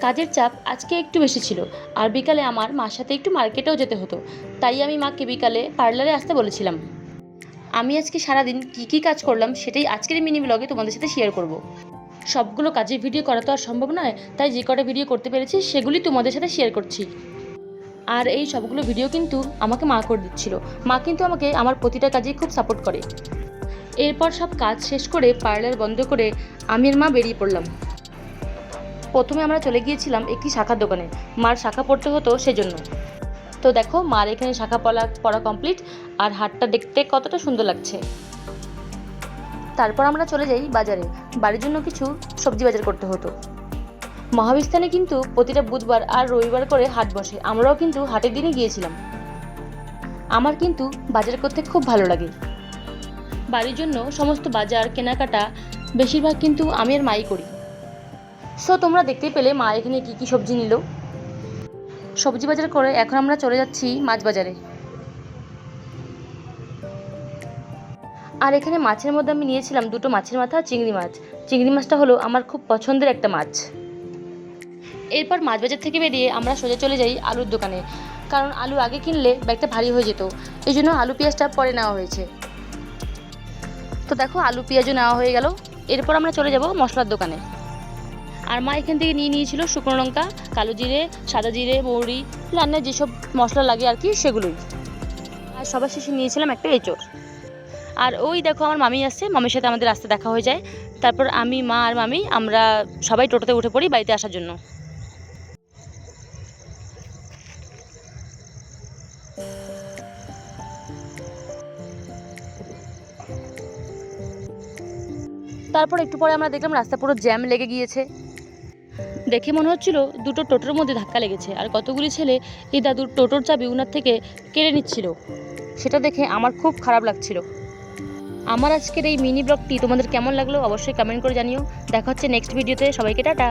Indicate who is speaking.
Speaker 1: কাজের চাপ আজকে একটু বেশি ছিল, আর বিকালে আমার মার সাথে একটু মার্কেটেও যেতে হতো। তাই আমি মাকে বিকালে পার্লারে আসতে বলেছিলাম। আমি আজকে সারাদিন কী কী কাজ করলাম সেটাই আজকের মিনি ব্লগে তোমাদের সাথে শেয়ার করব। সবগুলো কাজের ভিডিও করা তো আর সম্ভব নয়, তাই যে কটা ভিডিও করতে পেরেছি সেগুলি তোমাদের সাথে শেয়ার করছি। আর এই সবগুলো ভিডিও কিন্তু আমাকে মা করে দিচ্ছিল। মা কিন্তু আমাকে আমার প্রতিটা কাজেই খুব সাপোর্ট করে। এরপর সব কাজ শেষ করে পার্লার বন্ধ করে আমি আর মা বেরিয়ে পড়লাম। প্রথমে আমরা চলে গিয়েছিলাম একটি শাখার দোকানে, মার শাখা পড়তে হতো সেজন্য। তো দেখো মার এখানে শাখা পড়া কমপ্লিট, আর হাটটা দেখতে কতটা সুন্দর লাগছে। তারপর আমরা চলে যাই বাজারে, বাড়ির জন্য কিছু সবজি বাজার করতে হতো। মহাবিস্তানে কিন্তু প্রতিটা বুধবার আর রবিবার করে হাট বসে, আমরাও কিন্তু হাটের দিনে গিয়েছিলাম। আমার কিন্তু বাজার করতে খুব ভালো লাগে। বাড়ির জন্য সমস্ত বাজার কেনাকাটা বেশিরভাগ কিন্তু আমি আর মাই করি। সো তোমরা দেখতেই পেলে মা এখানে কী কী সবজি নিল। সবজি বাজার করে এখন আমরা চলে যাচ্ছি মাছ বাজারে। আর এখানে মাছের মধ্যে আমি নিয়েছিলাম দুটো মাছের মাথা, চিংড়ি মাছ। চিংড়ি মাছটা হলো আমার খুব পছন্দের একটা মাছ। এরপর মাছ বাজার থেকে বেরিয়ে আমরা সোজা চলে যাই আলুর দোকানে, কারণ আলু আগে কিনলে ব্যাগটা ভারী হয়ে যেত, এই জন্য আলু পেঁয়াজটা পরে নেওয়া হয়েছে। তো দেখো আলু পেঁয়াজও নেওয়া হয়ে গেল। এরপর আমরা চলে যাব মশলার দোকানে। আর মা এখান থেকে নিয়ে নিয়েছিল শুকনো লঙ্কা, কালো জিরে, সাদা জিরে, মৌরি, রান্নায় যেসব মশলা লাগে আর কি সেগুলোই। আর সবার শেষে নিয়েছিলাম একটা এঁচড়। আর ওই দেখো আমার মামি আসছে, মামির সাথে আমাদের রাস্তা দেখা হয়ে যায়। তারপর আমি, মা আর মামি আমরা সবাই টোটোতে উঠে পড়ি বাড়িতে আসার জন্য। তারপর একটু পরে আমরা দেখলাম রাস্তা পুরো জ্যাম লেগে গিয়েছে। দেখে মনে হচ্ছিল দুটো টোটোর মধ্যে ধাক্কা লেগেছে, আর কতগুলি ছেলে এই দাদুর টোটোর চাবি উনার থেকে কেড়ে নিচ্ছিল। সেটা দেখে আমার খুব খারাপ লাগছিল। আমার আজকের এই মিনি ব্লগটি তোমাদের কেমন লাগলো অবশ্যই কমেন্ট করে জানিও। দেখা হচ্ছে নেক্সট ভিডিওতে। সবাইকে টাটা।